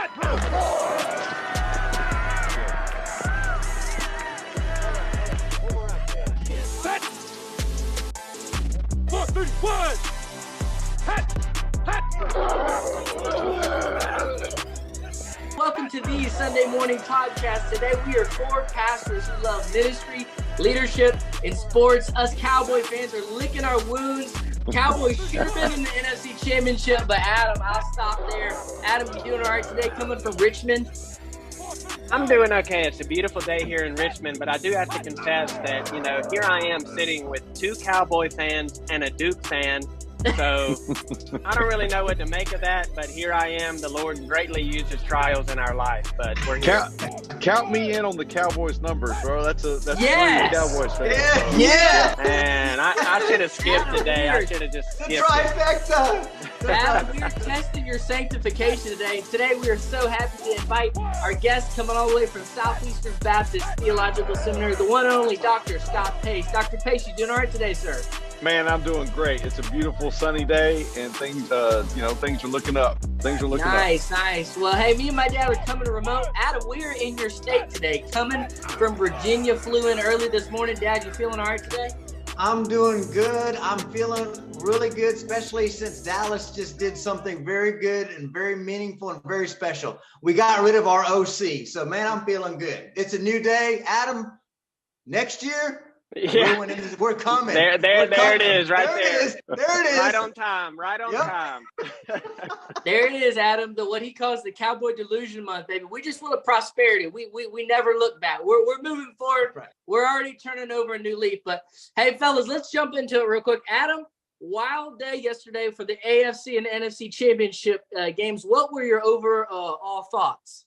Set. 4, 3, 1. Welcome to the Sunday morning podcast. Today we are four pastors who love ministry, leadership, and sports. Us Cowboy fans are licking our wounds. Cowboys should have been in the NFC Championship, but Adam, I'll stop there. Adam, you doing all right today coming from Richmond? I'm doing okay. It's a beautiful day here in Richmond, but I do have to confess that, here I am sitting with two Cowboy fans and a Duke fan. So I don't really know what to make of that, but here I am. The Lord greatly uses trials in our life, but we're here. Count me in on the Cowboys numbers, bro. That's Yes. three Cowboys fans. Yeah. Man, I should have skipped today. I should have just skipped it. Trifecta. Adam, we're testing your sanctification today. Today we are so happy to invite our guest coming all the way from Southeastern Baptist Theological Seminary, the one and only Dr. Scott Pace. Dr. Pace, you doing all right today, sir? Man, I'm doing great. It's a beautiful sunny day, and things are looking up. Things are looking up. Nice. Well, hey, me and my dad are coming remote. Adam, we are in your state today, coming from Virginia. Flew in early this morning. Dad, you feeling all right today? I'm doing good. I'm feeling really good, especially since Dallas just did something very good and very meaningful and very special. We got rid of our OC. So, man, I'm feeling good. It's a new day. Adam, next year, Yeah. we're coming. There it is, right there. There it is. Right on time. Time. There it is, Adam. What he calls the Cowboy Delusion Month, baby. We just want a prosperity. We never look back. We're moving forward. Right. We're already turning over a new leaf. But hey, fellas, let's jump into it real quick. Adam, wild day yesterday for the AFC and NFC Championship games. What were your overall thoughts?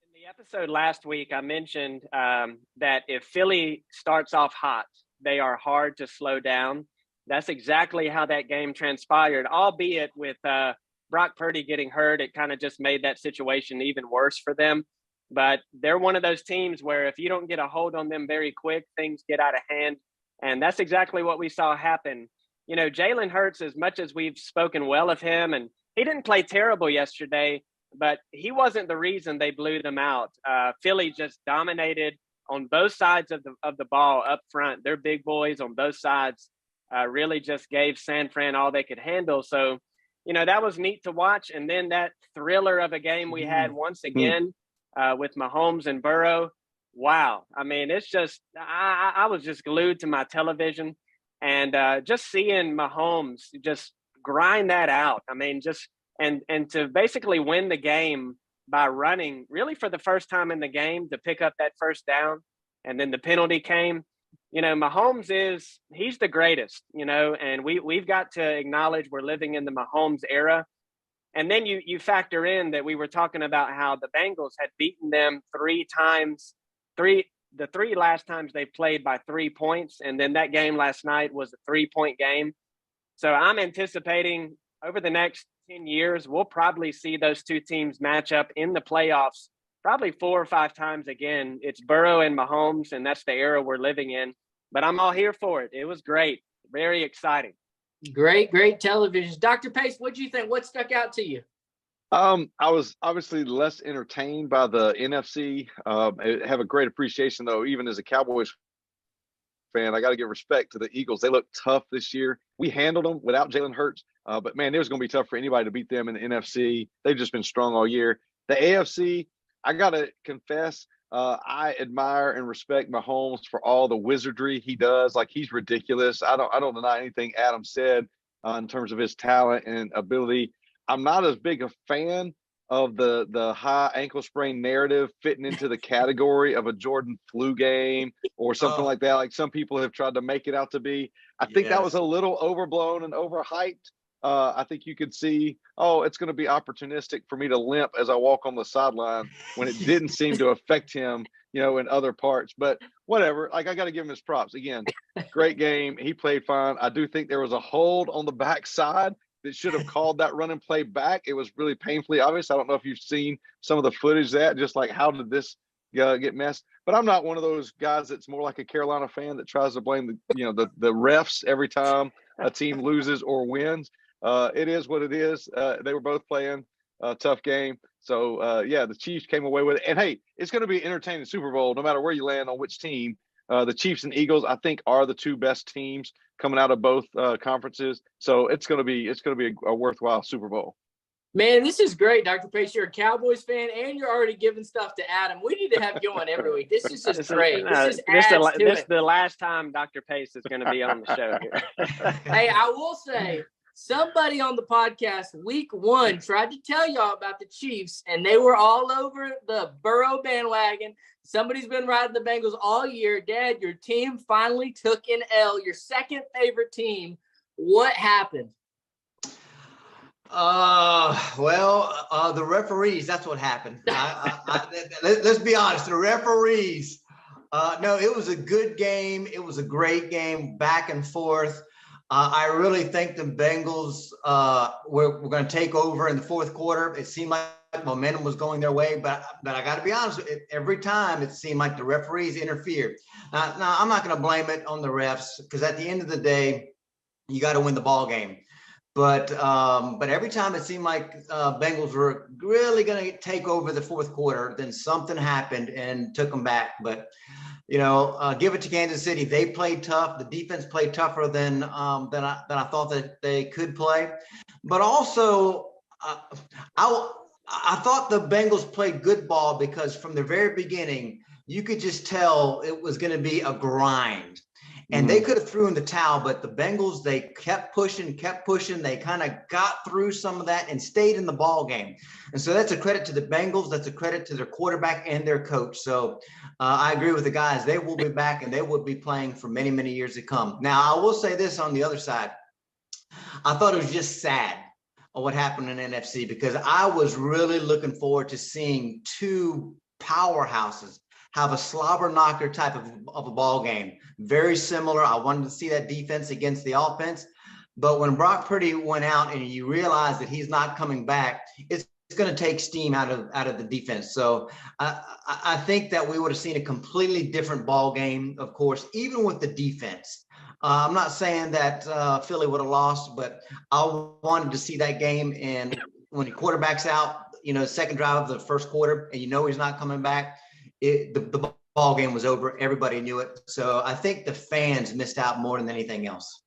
In the episode last week, I mentioned that if Philly starts off hot, they are hard to slow down. That's exactly how that game transpired, albeit with Brock Purdy getting hurt. It kind of just made that situation even worse for them. But they're one of those teams where if you don't get a hold on them very quick, things get out of hand. And that's exactly what we saw happen. Jalen Hurts, as much as we've spoken well of him, and he didn't play terrible yesterday, but he wasn't the reason they blew them out. Philly just dominated on both sides of the ball up front. They're big boys on both sides. Really just gave San Fran all they could handle. So, that was neat to watch. And then that thriller of a game we had once again with Mahomes and Burrow. Wow. I mean, it's just I was just glued to my television and just seeing Mahomes just grind that out. I mean, just and to basically win the game by running really for the first time in the game to pick up that first down. And then the penalty came. Mahomes he's the greatest, and we've got to acknowledge we're living in the Mahomes era. And then you factor in that we were talking about how the Bengals had beaten them the three last times they played by 3 points. And then that game last night was a 3-point game. So I'm anticipating over the next 10 years, we'll probably see those two teams match up in the playoffs probably 4 or 5 times again. It's Burrow and Mahomes, and that's the era we're living in. But I'm all here for it. It was great. Very exciting. Great television. Dr. Pace, what do you think? What stuck out to you? I was obviously less entertained by the NFC. I have a great appreciation, though, even as a Cowboys fan. I got to give respect to the Eagles. They look tough this year. We handled them without Jalen Hurts. But, man, it was going to be tough for anybody to beat them in the NFC. They've just been strong all year. The AFC, I got to confess, I admire and respect Mahomes for all the wizardry he does. Like, he's ridiculous. I don't deny anything Adam said in terms of his talent and ability. I'm not as big a fan of the high ankle sprain narrative fitting into the category of a Jordan flu game or something like that. Like some people have tried to make it out to be. I think that was a little overblown and overhyped. I think you could see, it's going to be opportunistic for me to limp as I walk on the sideline when it didn't seem to affect him, in other parts. But whatever, like I got to give him his props. Again, great game. He played fine. I do think there was a hold on the backside that should have called that run and play back. It was really painfully obvious. I don't know if you've seen some of the footage just like how did this get messed? But I'm not one of those guys that's more like a Carolina fan that tries to blame the refs every time a team loses or wins. It is what it is. They were both playing tough game. So yeah, the Chiefs came away with it. And hey, it's going to be an entertaining Super Bowl, no matter where you land on which team. The Chiefs and Eagles, I think, are the two best teams coming out of both conferences. So it's going to be a worthwhile Super Bowl. Man, this is great, Dr. Pace. You're a Cowboys fan, and you're already giving stuff to Adam. We need to have you on every week. This is just great. This is the last time Dr. Pace is going to be on the show here. Hey, I will say, somebody on the podcast week 1 tried to tell y'all about the Chiefs, and they were all over the Burrow bandwagon. Somebody's been riding the Bengals all year. Dad, your team finally took an L, your second favorite team. What happened? The referees, that's what happened. Let's be honest, the referees. No, it was a good game. It was a great game, back and forth. I really think the Bengals were going to take over in the fourth quarter. It seemed like momentum was going their way, but I got to be honest, every time it seemed like the referees interfered. Now I'm not going to blame it on the refs, because at the end of the day, you got to win the ball game. But every time it seemed like Bengals were really going to take over the fourth quarter, then something happened and took them back. But give it to Kansas City. They played tough. The defense played tougher than I thought that they could play. But also, I thought the Bengals played good ball, because from the very beginning, you could just tell it was going to be a grind. And they could have threw in the towel, but the Bengals, they kept pushing. They kind of got through some of that and stayed in the ball game. And so that's a credit to the Bengals. That's a credit to their quarterback and their coach. So I agree with the guys. They will be back, and they will be playing for many, many years to come. Now, I will say this on the other side. I thought it was just sad what happened in NFC, because I was really looking forward to seeing two powerhouses have a slobber knocker type of a ball game. Very similar. I wanted to see that defense against the offense. But when Brock Purdy went out and you realize that he's not coming back, it's going to take steam out of the defense. So I think that we would have seen a completely different ball game, of course, even with the defense. I'm not saying that Philly would have lost, but I wanted to see that game. And when the quarterback's out, second drive of the first quarter, and he's not coming back, the ball game was over. Everybody knew it. So I think the fans missed out more than anything else.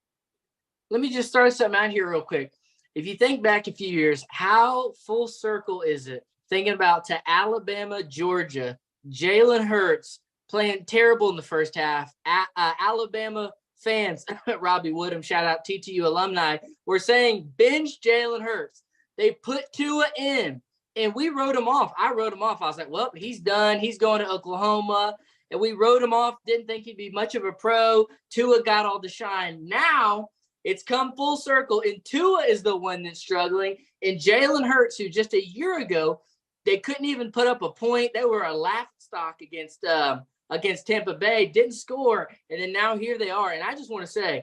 Let me just throw something out here real quick. If you think back a few years, how full circle is it thinking about to Alabama, Georgia, Jalen Hurts playing terrible in the first half, Alabama fans, Robbie Woodham, shout out TTU alumni, were saying bench Jalen Hurts. They put Tua in. And we wrote him off. I wrote him off. I was like, well, he's done. He's going to Oklahoma. And we wrote him off. Didn't think he'd be much of a pro. Tua got all the shine. Now it's come full circle. And Tua is the one that's struggling. And Jalen Hurts, who just a year ago, they couldn't even put up a point. They were a laughingstock against Tampa Bay. Didn't score. And then now here they are. And I just want to say,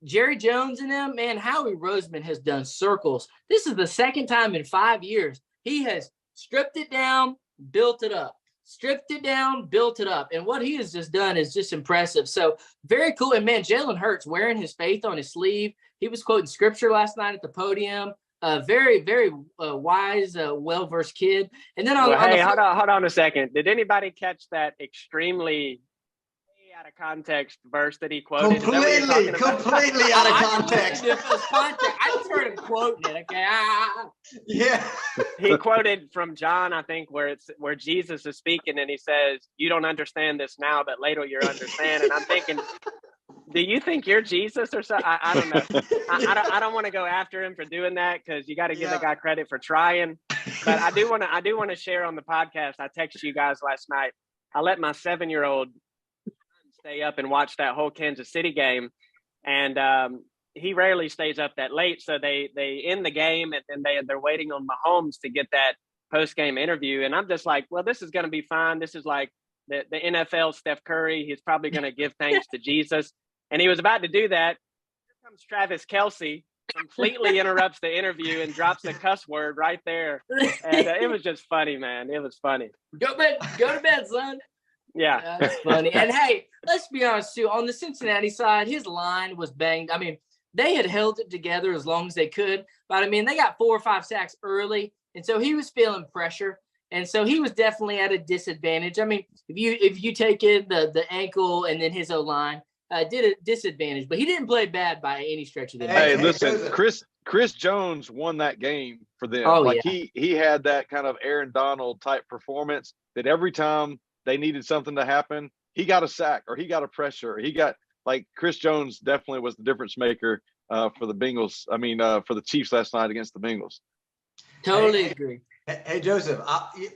Jerry Jones and them, man, Howie Roseman has done circles. This is the second time in 5 years. He has stripped it down, built it up, stripped it down, built it up. And what he has just done is just impressive. So very cool. And man, Jalen Hurts wearing his faith on his sleeve. He was quoting scripture last night at the podium. Very, very wise, well-versed kid. And then hold on a second. Did anybody catch that extremely out of context verse that he quoted? Completely out of context. I just heard him quoting it. Okay. Yeah. He quoted from John, I think, where Jesus is speaking, and he says, "You don't understand this now, but later you'll understand." And I'm thinking, do you think you're Jesus or something? I don't know. I don't want to go after him for doing that, because you got to give the guy credit for trying. But I do want to share on the podcast. I texted you guys last night. I let my 7-year-old stay up and watch that whole Kansas City game, and he rarely stays up that late. So they end the game, and then they're waiting on Mahomes to get that post-game interview. And I'm just like, well, this is going to be fine. This is like the NFL Steph Curry. He's probably going to give thanks to Jesus. And he was about to do that. Here comes Travis Kelce, completely interrupts the interview and drops a cuss word right there. And it was just funny, man. It was funny. Go to bed, son. Yeah. That's funny. And hey, let's be honest too, on the Cincinnati side, his line was banged. I mean, they had held it together as long as they could, but I mean, they got 4 or 5 sacks early. And so he was feeling pressure. And so he was definitely at a disadvantage. I mean, if you take in the ankle and then his O-line, did a disadvantage, but he didn't play bad by any stretch of the Hey, imagination. listen, Chris Jones won that game for them. Oh, like yeah. he had that kind of Aaron Donald type performance that every time they needed something to happen, he got a sack or he got a pressure. Or he got like Chris Jones definitely was the difference maker for the Bengals. I mean, for the Chiefs last night against the Bengals. Totally agree. Hey, Joseph,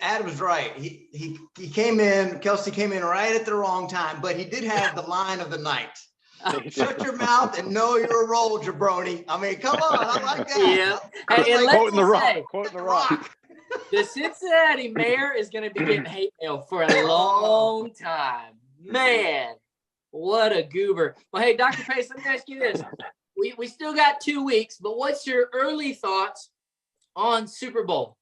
Adam's right. He came in, Kelsey came in right at the wrong time, but he did have the line of the night. Shut your mouth and know you're a roll, jabroni. I mean, come on, I like that. Yeah. Hey, and Quoting the rock. say, Quoting the rock. the Cincinnati mayor is going to be getting hate mail for a long time. Man, what a goober. Well, hey, Dr. Pace, let me ask you this. We still got 2 weeks, but what's your early thoughts on Super Bowl?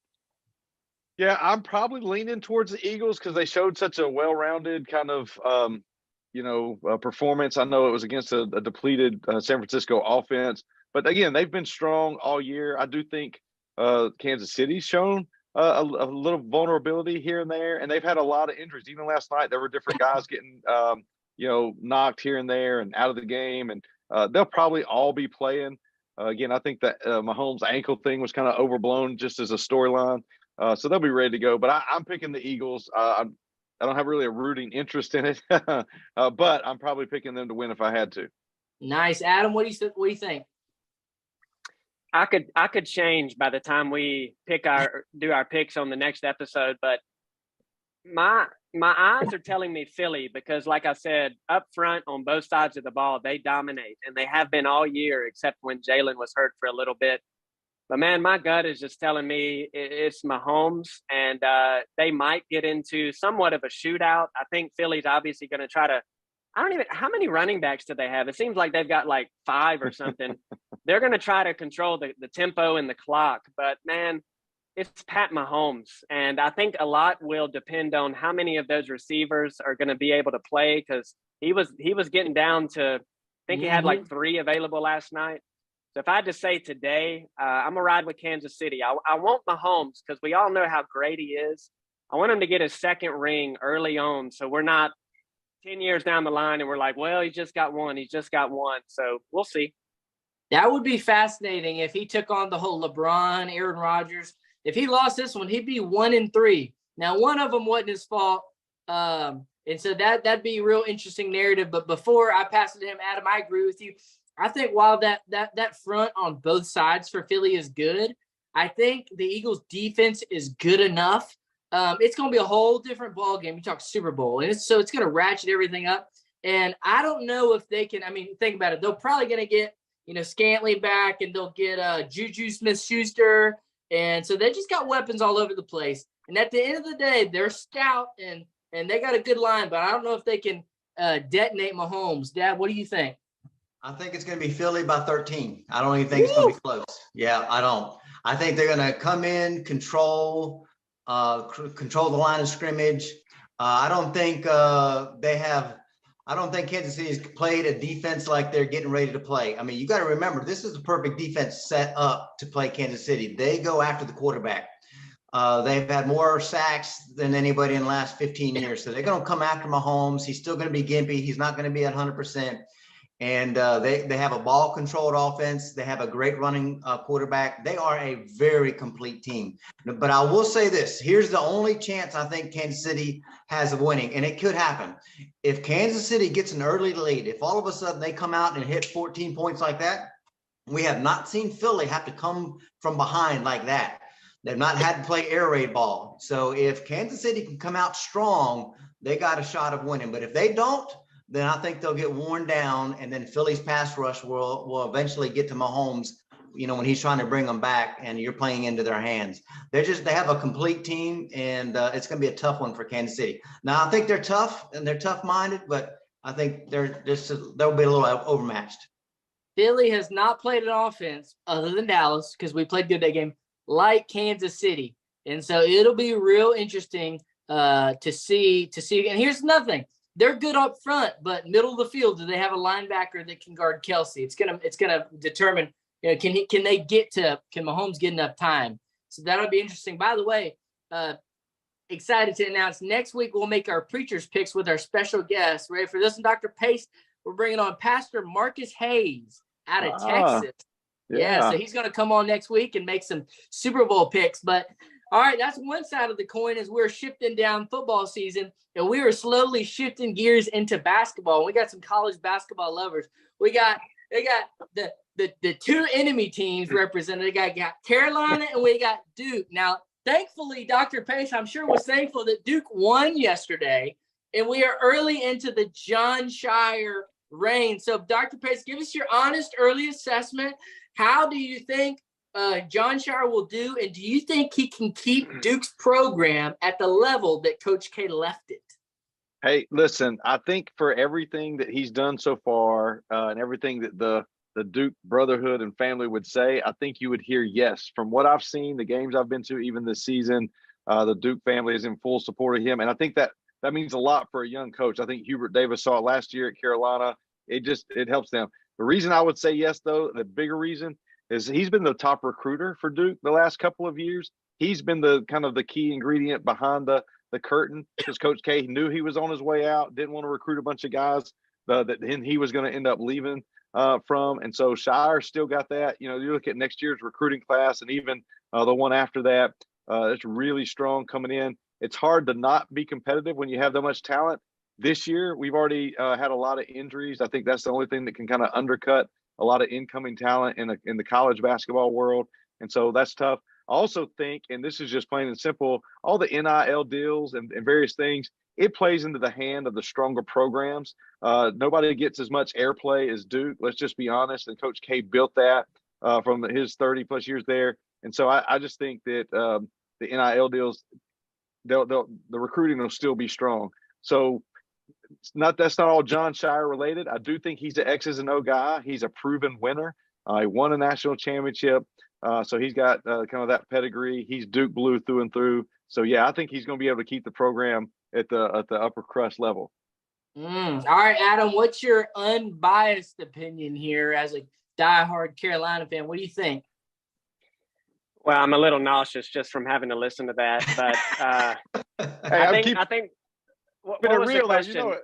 Yeah, I'm probably leaning towards the Eagles because they showed such a well-rounded kind of, performance. I know it was against a depleted San Francisco offense, but again, they've been strong all year. I do think Kansas City's shown a little vulnerability here and there, and they've had a lot of injuries. Even last night, there were different guys getting, knocked here and there and out of the game, and they'll probably all be playing. Again, I think that Mahomes' ankle thing was kind of overblown just as a storyline. So they'll be ready to go. But I'm picking the Eagles. I don't have really a rooting interest in it, but I'm probably picking them to win if I had to. Nice. Adam, what do you think? I could change by the time we do our picks on the next episode, but my eyes are telling me Philly because, like I said, up front on both sides of the ball, they dominate, and they have been all year except when Jalen was hurt for a little bit. But, man, my gut is just telling me it's Mahomes, and they might get into somewhat of a shootout. I think Philly's obviously going to try to – how many running backs do they have? It seems like they've got like 5 or something. They're going to try to control the tempo and the clock. But, man, it's Pat Mahomes. And I think a lot will depend on how many of those receivers are going to be able to play because he was getting down to – I think he had like 3 available last night. So if I had to say today, I'm going to ride with Kansas City. I want Mahomes because we all know how great he is. I want him to get his second ring early on so we're not 10 years down the line and we're like, well, he just got one. So we'll see. That would be fascinating if he took on the whole LeBron, Aaron Rodgers. If he lost this one, he'd be 1-3. Now, one of them wasn't his fault. And so that'd be a real interesting narrative. But before I pass it to him, Adam, I agree with you. I think while that front on both sides for Philly is good, I think the Eagles' defense is good enough. It's going to be a whole different ball game. You talk Super Bowl, and it's going to ratchet everything up. And I don't know if they can. I mean, think about it. They're probably going to get Scantling back, and they'll get Juju Smith-Schuster, and so they just got weapons all over the place. And at the end of the day, they're stout and they got a good line, but I don't know if they can detonate Mahomes. Dad, what do you think? I think it's going to be Philly by 13. I don't even think it's going to be close. Yeah, I don't. I think they're going to come in, control the line of scrimmage. I don't think Kansas City has played a defense like they're getting ready to play. I mean, you got to remember, this is the perfect defense set up to play Kansas City. They go after the quarterback. They've had more sacks than anybody in the last 15 years. So they're going to come after Mahomes. He's still going to be gimpy. He's not going to be at 100%. And they have a ball-controlled offense. They have a great running quarterback. They are a very complete team. But I will say this. Here's the only chance I think Kansas City has of winning, and it could happen. If Kansas City gets an early lead, if all of a sudden they come out and hit 14 points like that, we have not seen Philly have to come from behind like that. They've not had to play air raid ball. So if Kansas City can come out strong, they got a shot of winning. But if they don't, then I think they'll get worn down, and then Philly's pass rush will eventually get to Mahomes, when he's trying to bring them back and you're playing into their hands. They have a complete team, and it's going to be a tough one for Kansas City. Now, I think they're tough and they're tough-minded, but I think they'll be a little overmatched. Philly has not played an offense other than Dallas, because we played good that game, like Kansas City. And so it'll be real interesting to see. And here's nothing. They're good up front, but middle of the field, do they have a linebacker that can guard Kelsey? It's gonna determine, can Mahomes get enough time? So that'll be interesting. By the way, excited to announce next week we'll make our preacher's picks with our special guest. Ready for this one, Dr. Pace? We're bringing on Pastor Marcus Hayes out of Texas. Yeah, so he's going to come on next week and make some Super Bowl picks. But all right, that's one side of the coin as we're shifting down football season, and we are slowly shifting gears into basketball. We got some college basketball lovers. They got the two enemy teams represented. We got Carolina and we got Duke. Now, thankfully, Dr. Pace, I'm sure, was thankful that Duke won yesterday, and we are early into the John Shire reign. So, Dr. Pace, give us your honest early assessment. How do you think John Shire will do, and do you think he can keep Duke's program at the level that Coach K left it? Hey, listen, I think for everything that he's done so far and everything that the Duke brotherhood and family would say, I think you would hear yes. From what I've seen, the games I've been to, even this season, the Duke family is in full support of him. And I think that means a lot for a young coach. I think Hubert Davis saw it last year at Carolina. It helps them. The reason I would say yes, though, the bigger reason is he's been the top recruiter for Duke the last couple of years. He's been the kind of the key ingredient behind the curtain, because Coach K knew he was on his way out, didn't want to recruit a bunch of guys that then he was going to end up leaving from. And so Shire still got that. You look at next year's recruiting class and even the one after that, it's really strong coming in. It's hard to not be competitive when you have that much talent. This year, we've already had a lot of injuries. I think that's the only thing that can kind of undercut a lot of incoming talent in the college basketball world. And so that's tough. I also think, and this is just plain and simple, all the NIL deals and various things, it plays into the hand of the stronger programs. Nobody gets as much airplay as Duke. Let's just be honest. And Coach K built that from his 30-plus years there. And so I just think that the NIL deals, the recruiting will still be strong. So that's not all John Shire related. I do think he's an X's and O guy. He's a proven winner. He won a national championship. So he's got kind of that pedigree. He's Duke blue through and through. So, yeah, I think he's going to be able to keep the program at the upper crust level. All right, Adam, what's your unbiased opinion here as a diehard Carolina fan? What do you think? Well, I'm a little nauseous just from having to listen to that. But I think what was the question?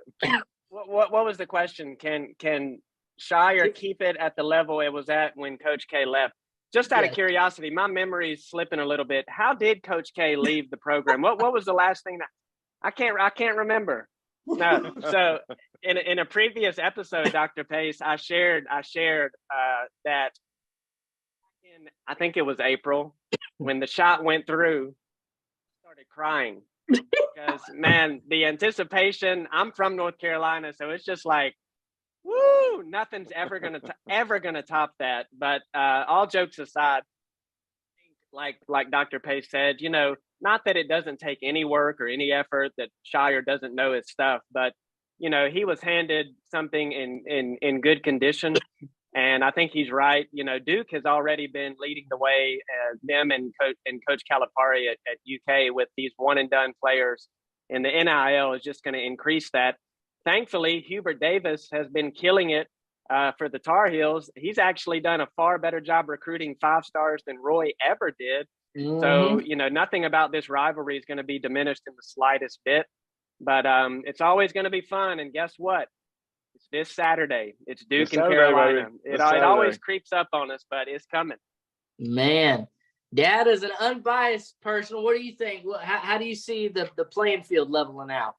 What was the question? Can Shire keep it at the level it was at when Coach K left? Just out of curiosity, my memory is slipping a little bit. How did Coach K leave the program? What was the last thing that I can't remember? No. So in a previous episode, Dr. Pace, I shared that I think it was April when the shot went through, I started crying because man, the anticipation. I'm from North Carolina, so it's just like, woo! Nothing's ever gonna top that. But all jokes aside, like Dr. Pace said, not that it doesn't take any work or any effort, that Shire doesn't know his stuff, but he was handed something in good condition, and I think he's right. Duke has already been leading the way, them and Coach Calipari at UK with these one and done players, and the NIL is just going to increase that. Thankfully, Hubert Davis has been killing it for the Tar Heels. He's actually done a far better job recruiting 5-stars than Roy ever did. Mm-hmm. So, nothing about this rivalry is going to be diminished in the slightest bit. But it's always going to be fun. And guess what? It's this Saturday. It's Duke and Carolina. It always creeps up on us, but it's coming. Man, Dad, as an unbiased person, what do you think? How do you see the playing field leveling out?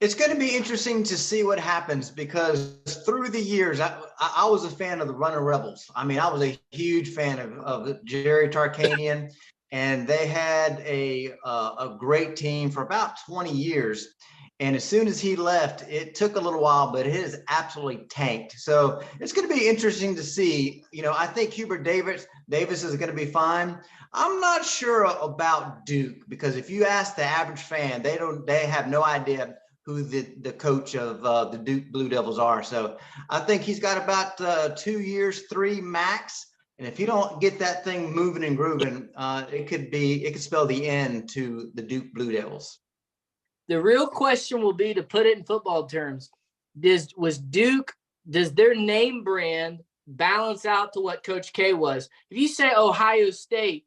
It's going to be interesting to see what happens, because through the years, I was a fan of the Running Rebels. I mean, I was a huge fan of Jerry Tarkanian, and they had a great team for about 20 years. And as soon as he left, it took a little while, but it has absolutely tanked. So it's going to be interesting to see. I think Hubert Davis is going to be fine. I'm not sure about Duke, because if you ask the average fan, they have no idea who the coach of the Duke Blue Devils are. So I think he's got about 2 years, 3 max. And if you don't get that thing moving and grooving, it could spell the end to the Duke Blue Devils. The real question will be, to put it in football terms, does their name brand balance out to what Coach K was? If you say Ohio State,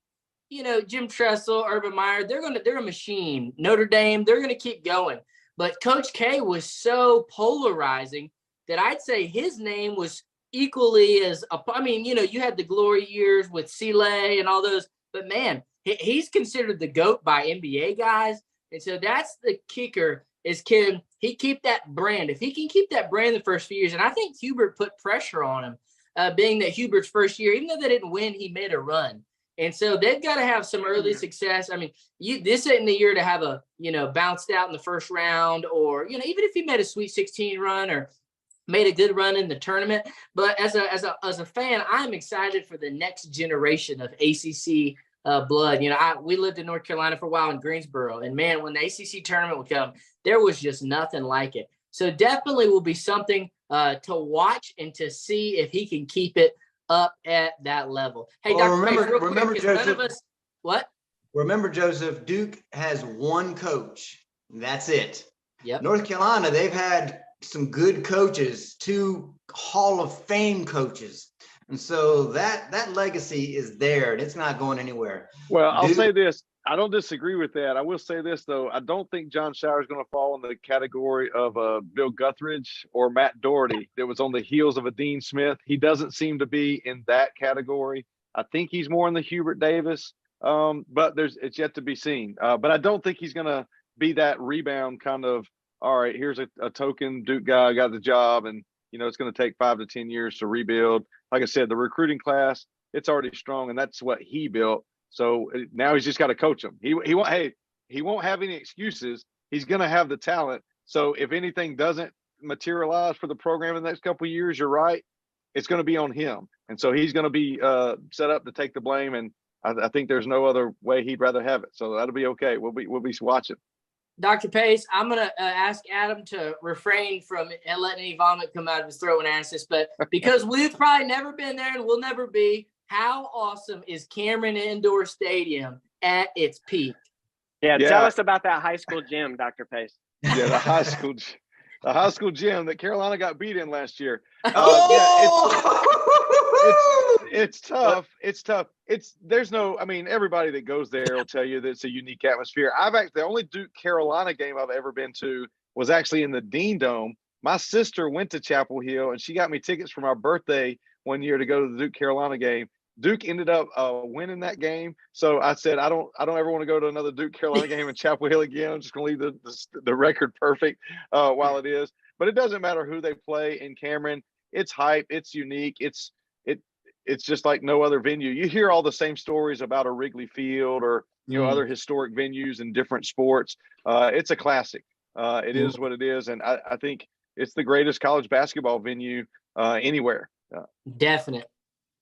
Jim Tressel, Urban Meyer, they're a machine. Notre Dame, they're gonna keep going. But Coach K was so polarizing that I'd say his name was equally as you had the glory years with Sele and all those, but man, he's considered the GOAT by NBA guys. And so that's the kicker, is can he keep that brand? If he can keep that brand the first few years, and I think Hubert put pressure on him, being that Hubert's first year, even though they didn't win, he made a run. And so they've got to have some early success. I mean, this isn't the year to have bounced out in the first round, or, even if he made a Sweet 16 run or made a good run in the tournament. But as a fan, I'm excited for the next generation of ACC blood. We lived in North Carolina for a while in Greensboro, and man, when the ACC tournament would come, there was just nothing like it. So definitely will be something to watch and to see if he can keep it up at that level. Hey, well, Dr. remember, Joseph. What? Remember, Joseph, Duke has one coach. That's it. Yep. North Carolina, they've had some good coaches, 2 Hall of Fame coaches. And so that legacy is there, and it's not going anywhere. Well, I'll say this. I don't disagree with that. I will say this, though. I don't think John Shower is going to fall in the category of Bill Guthridge or Matt Doherty that was on the heels of a Dean Smith. He doesn't seem to be in that category. I think he's more in the Hubert Davis, but it's yet to be seen. But I don't think he's going to be that rebound kind of, all right, here's a token Duke guy, got the job, and, it's going to take 5 to 10 years to rebuild. Like I said, the recruiting class, it's already strong, and that's what he built. So now he's just got to coach them. He won't have any excuses. He's going to have the talent. So if anything doesn't materialize for the program in the next couple of years, you're right, it's going to be on him. And so he's going to be set up to take the blame. And I think there's no other way he'd rather have it. So that'll be okay. We'll be watching. Dr. Pace, I'm going to ask Adam to refrain from letting any vomit come out of his throat when I ask this, but because we've probably never been there and we'll never be, how awesome is Cameron Indoor Stadium at its peak? Yeah, tell us about that high school gym, Dr. Pace. Yeah, the high school gym that Carolina got beat in last year. It's tough. It's tough. Everybody that goes there will tell you that it's a unique atmosphere. The only Duke Carolina game I've ever been to was actually in the Dean Dome. My sister went to Chapel Hill and she got me tickets for my birthday one year to go to the Duke Carolina game. Duke ended up winning that game. So I said, I don't ever want to go to another Duke Carolina game in Chapel Hill again. I'm just going to leave the record perfect while it is. But it doesn't matter who they play in Cameron. It's hype. It's unique. It's just like no other venue. You hear all the same stories about a Wrigley Field or other historic venues in different sports. It's a classic. It is what it is, and I think it's the greatest college basketball venue anywhere. Definite.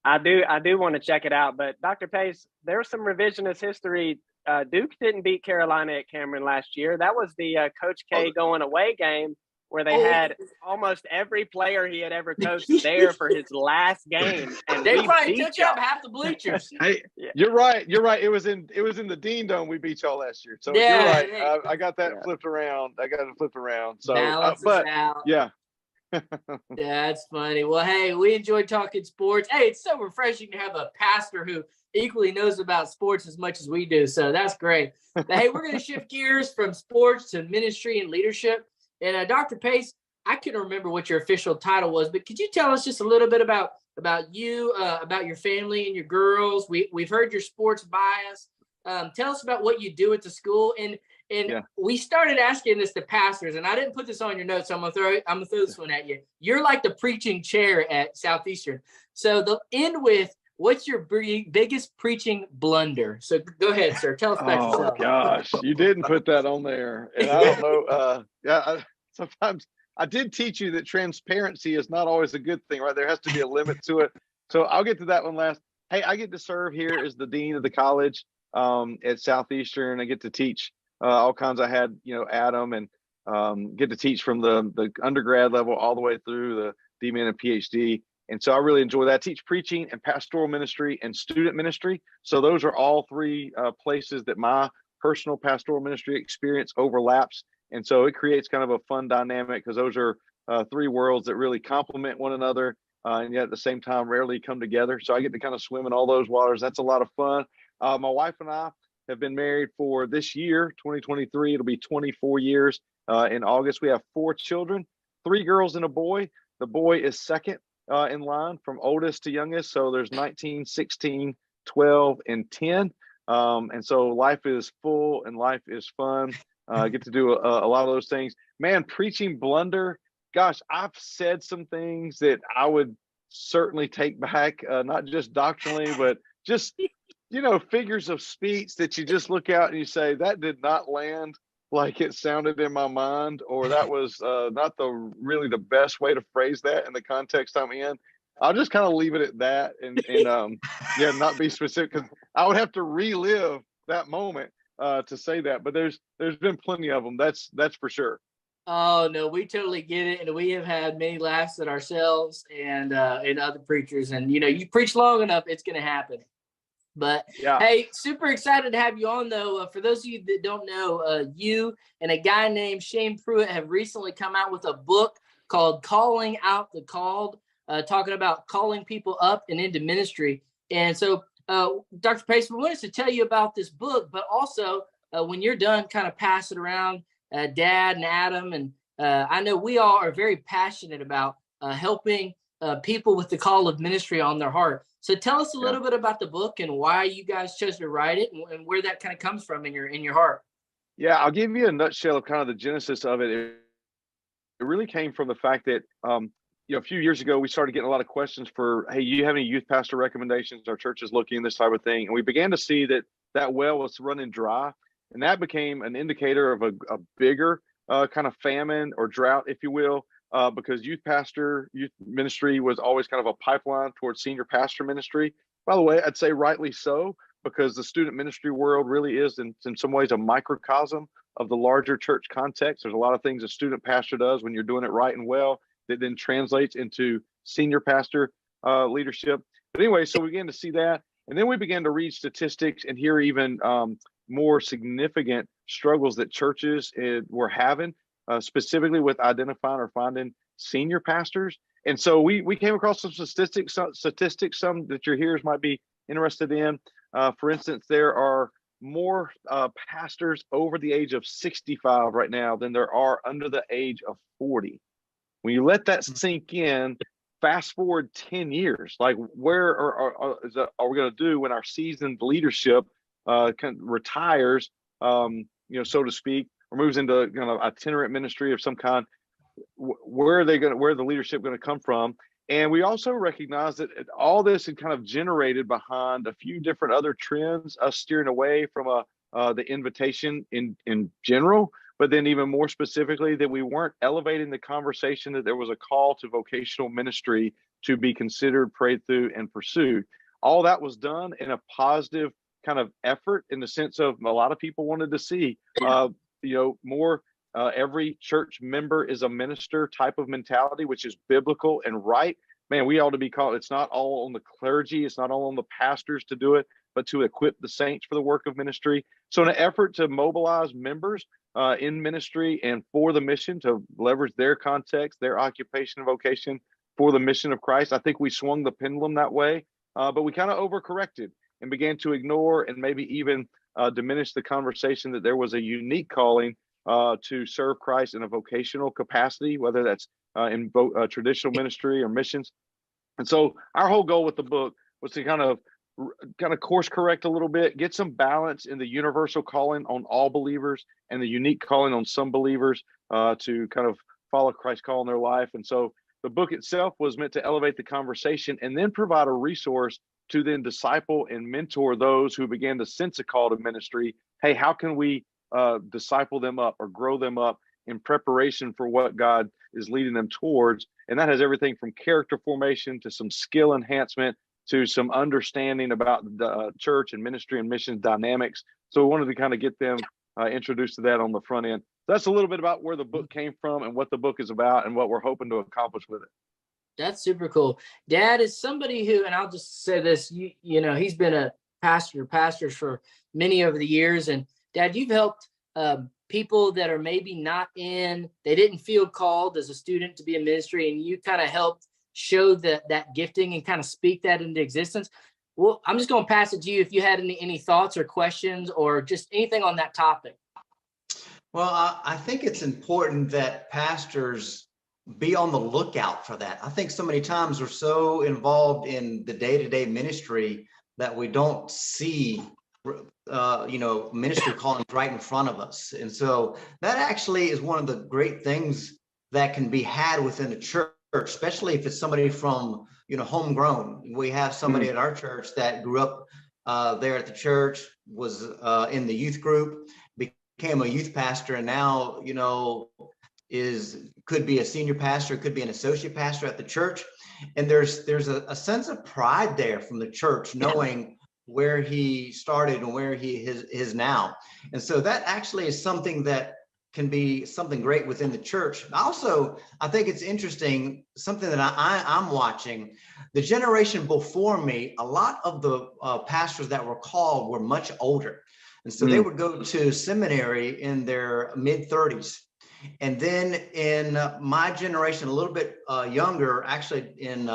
I do want to check it out, but Dr. Pace, there's some revisionist history. Duke didn't beat Carolina at Cameron last year. That was the Coach K going away game where they had almost every player he had ever coached there for his last game. And they probably took up half the bleachers. Hey, you're right. It was in the Dean Dome we beat y'all last year. So you're right. I got that flipped around. So out. Yeah. That's funny. Well, hey, we enjoyed talking sports. Hey, it's so refreshing to have a pastor who equally knows about sports as much as we do. So that's great. But hey, we're going to shift gears from sports to ministry and leadership. And Dr. Pace, I couldn't remember what your official title was, but could you tell us just a little bit about you, about your family and your girls? We've heard your sports bias. Tell us about what you do at the school. And we started asking this to pastors, and I didn't put this on your notes, so I'm gonna throw this one at you. You're like the preaching chair at Southeastern. So they'll end with, what's your biggest preaching blunder? So go ahead, sir. Tell us about yourself. Oh gosh, you didn't put that on there, and I don't know. Sometimes I did teach you that transparency is not always a good thing, right? There has to be a limit to it. So I'll get to that one last. Hey, I get to serve here as the dean of the college at Southeastern. I get to teach all kinds. I had Adam and get to teach from the undergrad level all the way through the D-Min and PhD. And so I really enjoy that. I teach preaching and pastoral ministry and student ministry. So those are all three places that my personal pastoral ministry experience overlaps. And so it creates kind of a fun dynamic because those are three worlds that really complement one another and yet at the same time rarely come together. So I get to kind of swim in all those waters. That's a lot of fun. My wife and I have been married for this year, 2023. It'll be 24 years in August. We have 4 children, 3 girls and a boy. The boy is second in line from oldest to youngest. So there's 19, 16, 12, and 10. And so life is full and life is fun. I get to do a lot of those things. Man, preaching blunder. Gosh, I've said some things that I would certainly take back, not just doctrinally, but just, figures of speech that you just look out and you say, that did not land like it sounded in my mind, or that was not really the best way to phrase that in the context I'm in. I'll just kind of leave it at that and not be specific, because I would have to relive that moment to say that. But there's been plenty of them. That's for sure. Oh no, we totally get it, and we have had many laughs at ourselves and other preachers. And you preach long enough, it's going to happen. But yeah. Hey, super excited to have you on, though. For those of you that don't know, you and a guy named Shane Pruitt have recently come out with a book called "Calling Out the Called," talking about calling people up and into ministry. And so, Dr. Pace, we wanted to tell you about this book, but also when you're done, kind of pass it around. Dad and Adam, and I know we all are very passionate about helping people with the call of ministry on their heart. So tell us a little bit about the book and why you guys chose to write it, and where that kind of comes from in your heart. Yeah, I'll give you a nutshell of kind of the genesis of it. It really came from the fact that a few years ago we started getting a lot of questions for, hey, you have any youth pastor recommendations? Our church is looking, this type of thing, and we began to see that well was running dry. And that became an indicator of a bigger kind of famine or drought, if you will, because youth ministry was always kind of a pipeline towards senior pastor ministry. By the way, I'd say rightly so, because the student ministry world really is in some ways a microcosm of the larger church context. There's a lot of things a student pastor does when you're doing it right and well that then translates into senior pastor leadership. But anyway, so we began to see that. And then we began to read statistics and hear even more significant struggles that churches were having, specifically with identifying or finding senior pastors. And so we came across some statistics, some that your hearers might be interested in. For instance, there are more pastors over the age of 65 right now than there are under the age of 40. When you let that sink in, fast forward 10 years, like where are we going to do when our seasoned leadership retires, so to speak, or moves into kind of itinerant ministry of some kind? Where are the leadership going to come from? And we also recognize that all this had kind of generated behind a few different other trends, us steering away from the invitation in general, but then even more specifically that we weren't elevating the conversation, that there was a call to vocational ministry to be considered, prayed through, and pursued. All that was done in a positive kind of effort, in the sense of a lot of people wanted to see, more every church member is a minister type of mentality, which is biblical and right. Man, we ought to be called. It's not all on the clergy. It's not all on the pastors to do it, but to equip the saints for the work of ministry. So in an effort to mobilize members in ministry and for the mission, to leverage their context, their occupation and vocation for the mission of Christ, I think we swung the pendulum that way, but we kind of overcorrected and began to ignore and maybe even diminish the conversation that there was a unique calling to serve Christ in a vocational capacity, whether that's in traditional ministry or missions. And so our whole goal with the book was to kind of course correct a little bit, get some balance in the universal calling on all believers and the unique calling on some believers to kind of follow Christ's call in their life. And so the book itself was meant to elevate the conversation and then provide a resource to then disciple and mentor those who began to sense a call to ministry. Hey, how can we disciple them up or grow them up in preparation for what God is leading them towards? And that has everything from character formation to some skill enhancement to some understanding about the church and ministry and mission dynamics. So we wanted to kind of get them introduced to that on the front end. That's a little bit about where the book came from and what the book is about and what we're hoping to accomplish with it. That's super cool. Dad is somebody who, and I'll just say this, you know, he's been a pastors for many over the years. And Dad, you've helped people that are maybe they didn't feel called as a student to be in ministry, and you kind of helped show that gifting and kind of speak that into existence. Well, I'm just going to pass it to you if you had any thoughts or questions or just anything on that topic. Well, I think it's important that pastors be on the lookout for that. I think so many times we're so involved in the day-to-day ministry that we don't see, ministry callings right in front of us. And so that actually is one of the great things that can be had within a church, especially if it's somebody from, homegrown. We have somebody at our church that grew up there at the church, was in the youth group, became a youth pastor, and now, could be a senior pastor, could be an associate pastor at the church. And there's a sense of pride there from the church, knowing where he started and where he is now. And so that actually is something that can be something great within the church. Also, I think it's interesting, something that I'm watching, the generation before me, a lot of the pastors that were called were much older. And so they would go to seminary in their mid-30s. And then in my generation, a little bit younger, actually in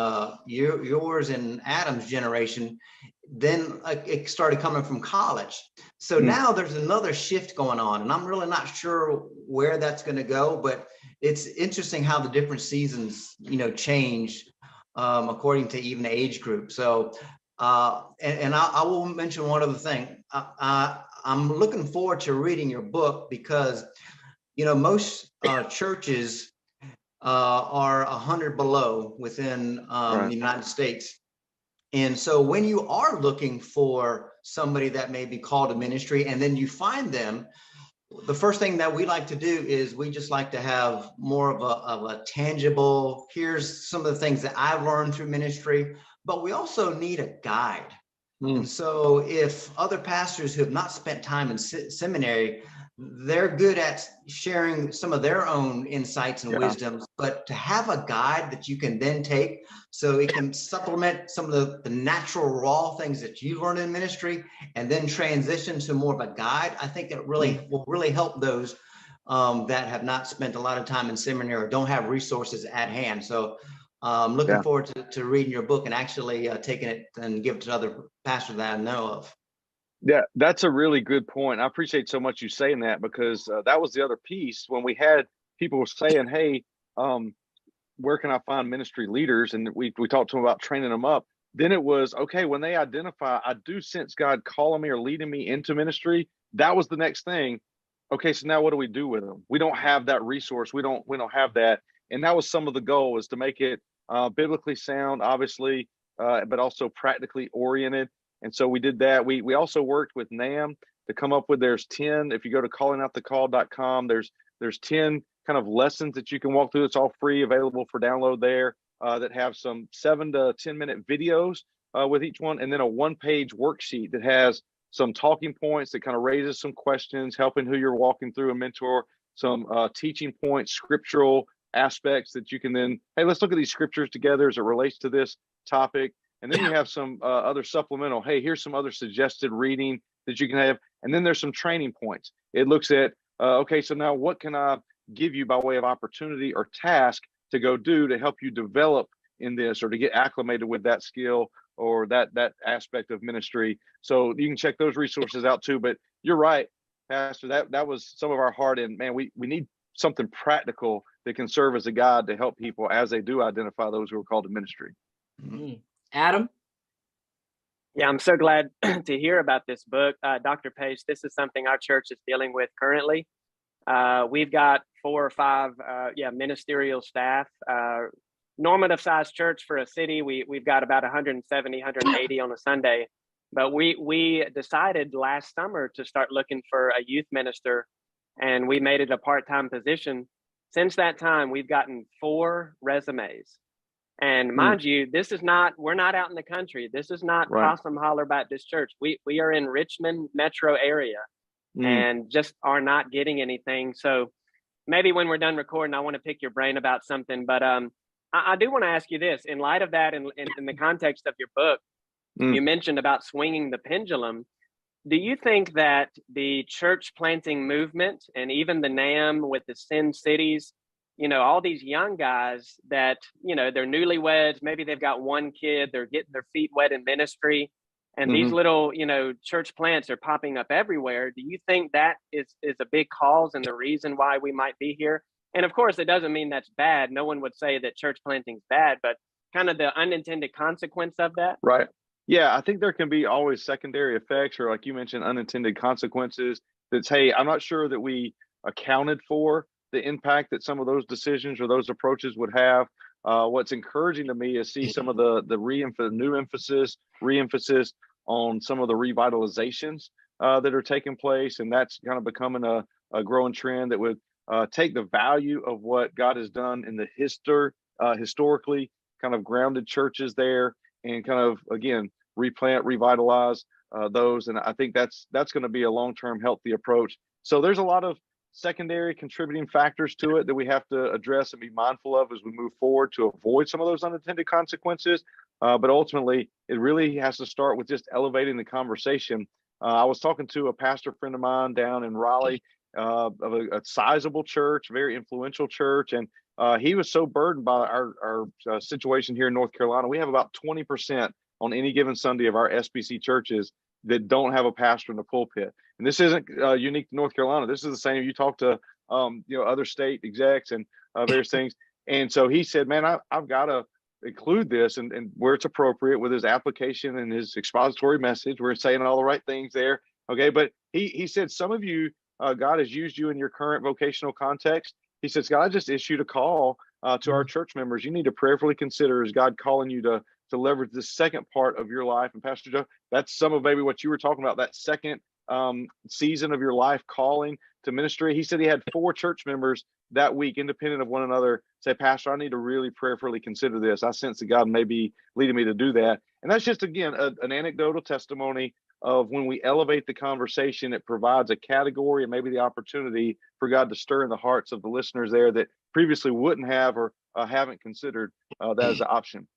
yours and Adam's generation, then it started coming from college. So now there's another shift going on, and I'm really not sure where that's going to go, but it's interesting how the different seasons, change according to even age group. So, and I will mention one other thing. I'm looking forward to reading your book because, most churches are 100 below within the United States. And so when you are looking for somebody that may be called to ministry and then you find them, the first thing that we like to do is we just like to have more of a tangible, here's some of the things that I've learned through ministry, but we also need a guide. And so if other pastors who have not spent time in seminary, they're good at sharing some of their own insights and wisdoms, but to have a guide that you can then take so it can supplement some of the natural raw things that you learned in ministry and then transition to more of a guide, I think it really will really help those that have not spent a lot of time in seminary or don't have resources at hand. So I'm looking forward to reading your book and actually taking it and give it to other pastors that I know of. Yeah, that's a really good point. I appreciate so much you saying that, because that was the other piece when we had people saying, hey, where can I find ministry leaders? And we talked to them about training them up. Then it was, okay, when they identify, I do sense God calling me or leading me into ministry. That was the next thing. Okay, so now what do we do with them? We don't have that resource. We don't have that. And that was some of the goal, is to make it biblically sound, obviously, but also practically oriented. And so we did that. We also worked with NAM to come up with, there's 10, if you go to callingoutthecall.com, there's 10 kind of lessons that you can walk through. It's all free, available for download there, that have some 7 to 10 minute videos with each one. And then a 1-page worksheet that has some talking points that kind of raises some questions, helping who you're walking through a mentor, some teaching points, scriptural aspects that you can then, hey, let's look at these scriptures together as it relates to this topic. And then you have some other supplemental, hey, here's some other suggested reading that you can have. And then there's some training points. It looks at, okay, so now what can I give you by way of opportunity or task to go do to help you develop in this, or to get acclimated with that skill or that aspect of ministry. So you can check those resources out too. But you're right, Pastor, that was some of our heart. And man, we need something practical that can serve as a guide to help people as they do identify those who are called to ministry. Adam? Yeah, I'm so glad to hear about this book. Dr. Page, this is something our church is dealing with currently. We've got 4 or 5 ministerial staff. Normative sized church for a city, we've got about 170, 180 on a Sunday. But we decided last summer to start looking for a youth minister, and we made it a part-time position. Since that time, we've gotten 4 resumes. And mind you, we're not out in the country. This is not Possum Holler Baptist Church. We are in Richmond metro area and just are not getting anything. So maybe when we're done recording, I want to pick your brain about something. But I do want to ask you this, in light of that, in the context of your book, you mentioned about swinging the pendulum. Do you think that the church planting movement and even the NAM with the Sin Cities, all these young guys that, they're newlyweds, maybe they've got 1 kid, they're getting their feet wet in ministry. And these little, church plants are popping up everywhere. Do you think that is a big cause and the reason why we might be here? And of course, it doesn't mean that's bad. No one would say that church planting is bad, but kind of the unintended consequence of that. Right. Yeah, I think there can be always secondary effects, or like you mentioned, unintended consequences. That's, hey, I'm not sure that we accounted for the impact that some of those decisions or those approaches would have. What's encouraging to me is see some of the new re-emphasis on some of the revitalizations that are taking place, and that's kind of becoming a growing trend that would take the value of what God has done in the historically kind of grounded churches there, and kind of, again, replant, revitalize those. And I think that's going to be a long-term healthy approach. So there's a lot of secondary contributing factors to it that we have to address and be mindful of as we move forward to avoid some of those unintended consequences. But ultimately, it really has to start with just elevating the conversation. I was talking to a pastor friend of mine down in Raleigh of a sizable church, very influential church, and he was so burdened by our situation here in North Carolina. We have about 20% on any given Sunday of our SBC churches that don't have a pastor in the pulpit. And this isn't unique to North Carolina. This is the same. You talk to other state execs and various things. And so he said, man, I've got to include this and where it's appropriate with his application and his expository message. We're saying all the right things there. Okay. But he said, some of you, God has used you in your current vocational context. He says, God just issued a call to our church members. You need to prayerfully consider, is God calling you to leverage this second part of your life? And Pastor Joe, that's some of maybe what you were talking about, that second season of your life calling to ministry. He said he had 4 church members that week, independent of one another, say, Pastor, I need to really prayerfully consider this. I sense that God may be leading me to do that. And that's just, again, an anecdotal testimony of when we elevate the conversation, it provides a category and maybe the opportunity for God to stir in the hearts of the listeners there that previously wouldn't have or haven't considered that as an option.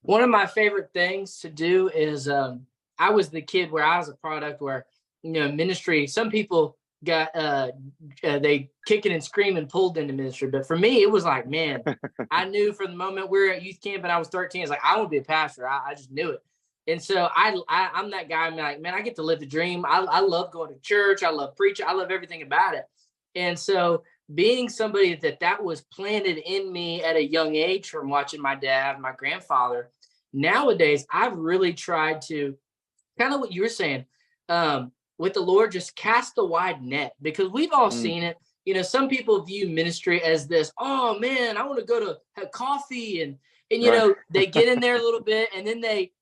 One of my favorite things to do is I was the kid where I was a product where, ministry, some people got they kicking and screaming pulled into ministry. But for me, it was like, man, I knew from the moment we were at youth camp and I was 13, it's like, I want to be a pastor. I just knew it. And so I'm that guy. I'm like, man, I get to live the dream. I love going to church. I love preaching. I love everything about it. And so being somebody that was planted in me at a young age from watching my dad, my grandfather, nowadays, I've really tried to kind of what you were saying with the Lord, just cast a wide net, because we've all seen it. Some people view ministry as this, oh man, I want to go to have coffee and right. They get in there a little bit and then they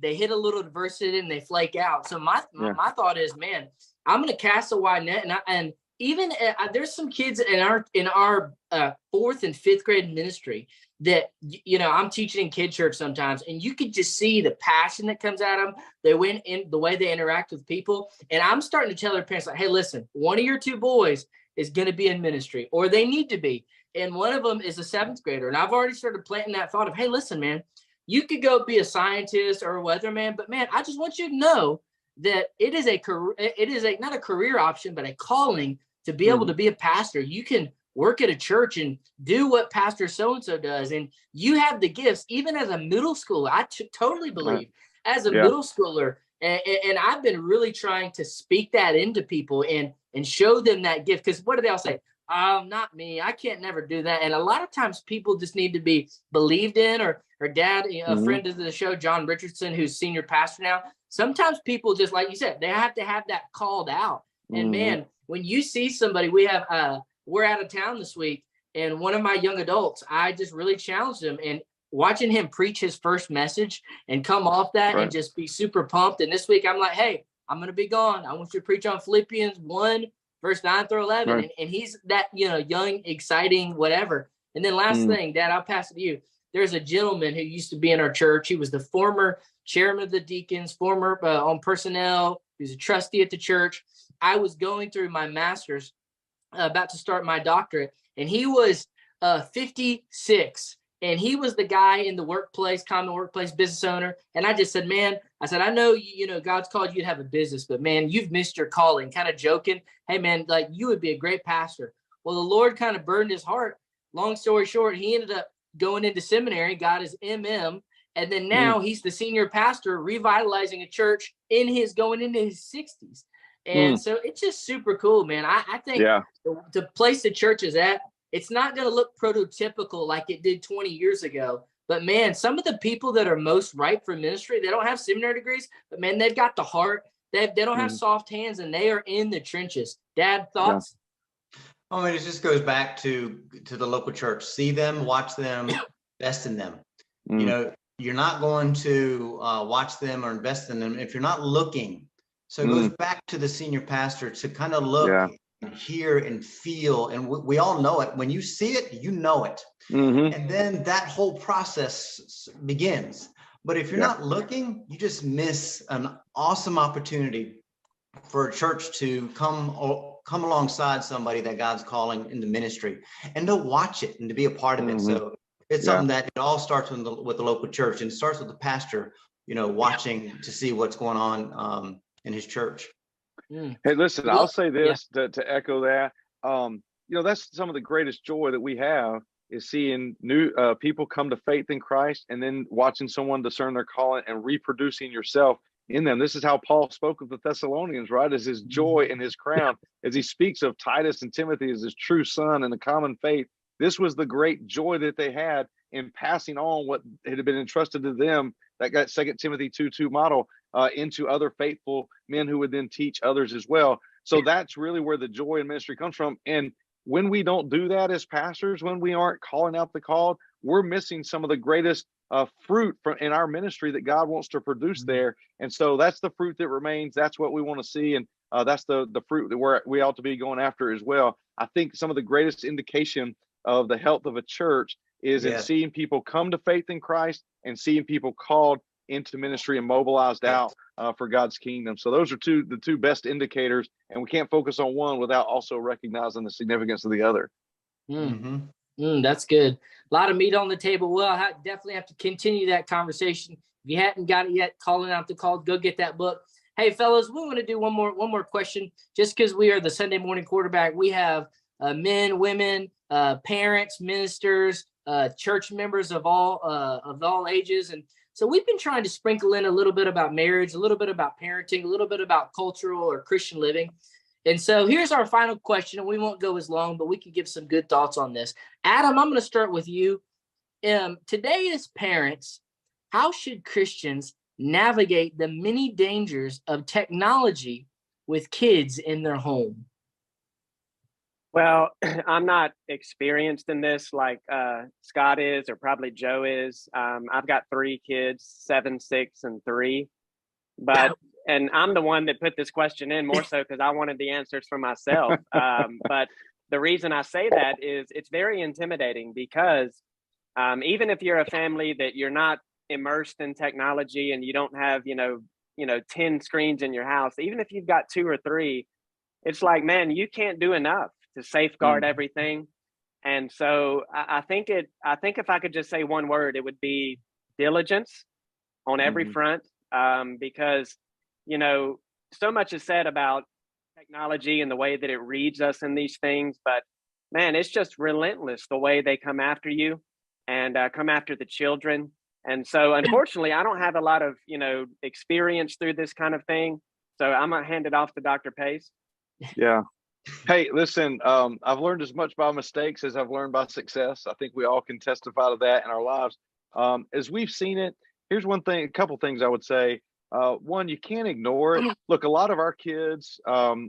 hit a little adversity and they flake out. So my thought is, man, I'm going to cast a wide net. And even there's some kids in our 4th and 5th grade ministry that, I'm teaching in kid church sometimes, and you could just see the passion that comes out of them. They went in the way they interact with people. And I'm starting to tell their parents, like, hey, listen, one of your 2 boys is going to be in ministry, or they need to be. And one of them is a 7th grader. And I've already started planting that thought of, hey, listen, man, you could go be a scientist or a weatherman, but man, I just want you to know that it is not a career option, but a calling to be able to be a pastor. You can work at a church and do what Pastor so-and-so does. And you have the gifts, even as a middle schooler. I totally believe as a middle schooler. And I've been really trying to speak that into people and show them that gift. Because what do they all say? Oh, not me. I can't never do that. And a lot of times people just need to be believed in, or dad, a friend of the show, John Richardson, who's senior pastor now. Sometimes people, just like you said, they have to have that called out. And man, when you see somebody, we're out of town this week, and one of my young adults, I just really challenged him, and watching him preach his first message and come off that and just be super pumped. And this week I'm like, hey, I'm going to be gone. I want you to preach on Philippians 1, verse 9 through 11. Right. And he's that, young, exciting, whatever. And then last thing, Dad, I'll pass it to you. There's a gentleman who used to be in our church. He was the former chairman of the deacons, former on personnel. He was a trustee at the church. I was going through my master's, about to start my doctorate, and he was 56. And he was the guy in the workplace, common workplace business owner. And I just said, man, I know, God's called you to have a business, but man, you've missed your calling, kind of joking. Hey man, like you would be a great pastor. Well, the Lord kind of burned his heart. Long story short, he ended up going into seminary, got his MM, And then now he's the senior pastor revitalizing a church going into his 60s. And so it's just super cool, man. I think the place the church is at, it's not going to look prototypical like it did 20 years ago. But, man, some of the people that are most ripe for ministry, they don't have seminary degrees, but, man, they've got the heart. They don't have soft hands, and they are in the trenches. Dad, thoughts? I mean, it just goes back to the local church. See them, watch them, invest in them. You know, you're not going to watch them or invest in them if you're not looking. So it goes back to the senior pastor to kind of look and hear and feel. And we all know it. When you see it, you know it. And then that whole process begins. But if you're not looking, you just miss an awesome opportunity for a church to come alongside somebody that God's calling into ministry and to watch it and to be a part of it. So it's something that it all starts with the local church, and it starts with the pastor, you know, watching to see what's going on in his church. Hey, listen, I'll say this to echo that. You know, that's some of the greatest joy that we have is seeing new people come to faith in Christ, and then watching someone discern their calling and reproducing yourself in them. This is how Paul spoke of the Thessalonians, right? As his joy and his crown, as he speaks of Titus and Timothy as his true son and the common faith. This was the great joy that they had in passing on what had been entrusted to them, that got 2 Timothy 2:2 model, into other faithful men who would then teach others as well. So that's really where the joy in ministry comes from. And when we don't do that as pastors, when we aren't calling out the called, we're missing some of the greatest fruit in our ministry that God wants to produce there. And so that's the fruit that remains. That's what we want to see. And that's the fruit that we ought to be going after as well. I think some of the greatest indication of the health of a church is in seeing people come to faith in Christ and seeing people called into ministry and mobilized out for God's kingdom. So those are the two best indicators, and we can't focus on one without also recognizing the significance of the other. That's good. A lot of meat on the table. Well, I definitely have to continue that conversation. If you hadn't got it yet, calling out the call, go get that book. Hey, fellas, we want to do one more question. Just because we are the Sunday morning quarterback, we have men, women, parents, ministers, church members of all ages, and so we've been trying to sprinkle in a little bit about marriage, a little bit about parenting, a little bit about cultural or Christian living. And so here's our final question, and we won't go as long, but we can give some good thoughts on this. Adam, I'm going to start with you. Today as parents, how should Christians navigate the many dangers of technology with kids in their home? Well, I'm not experienced in this like Scott is, or probably Joe is. I've got 3 kids, 7, 6, and 3. And I'm the one that put this question in more so because I wanted the answers for myself. But the reason I say that is it's very intimidating because even if you're a family that you're not immersed in technology and you don't have, 10 screens in your house, even if you've got 2 or 3, it's like, man, you can't do enough to safeguard everything. And so I think if I could just say one word, it would be diligence on every front, because, so much is said about technology and the way that it reads us in these things, but man, it's just relentless the way they come after you and come after the children. And so unfortunately, I don't have a lot of, experience through this kind of thing. So I'm going to hand it off to Dr. Pace. Yeah. Hey, listen, I've learned as much by mistakes as I've learned by success. I think we all can testify to that in our lives. As we've seen it, here's a couple things I would say. One, you can't ignore it. Look, a lot of our kids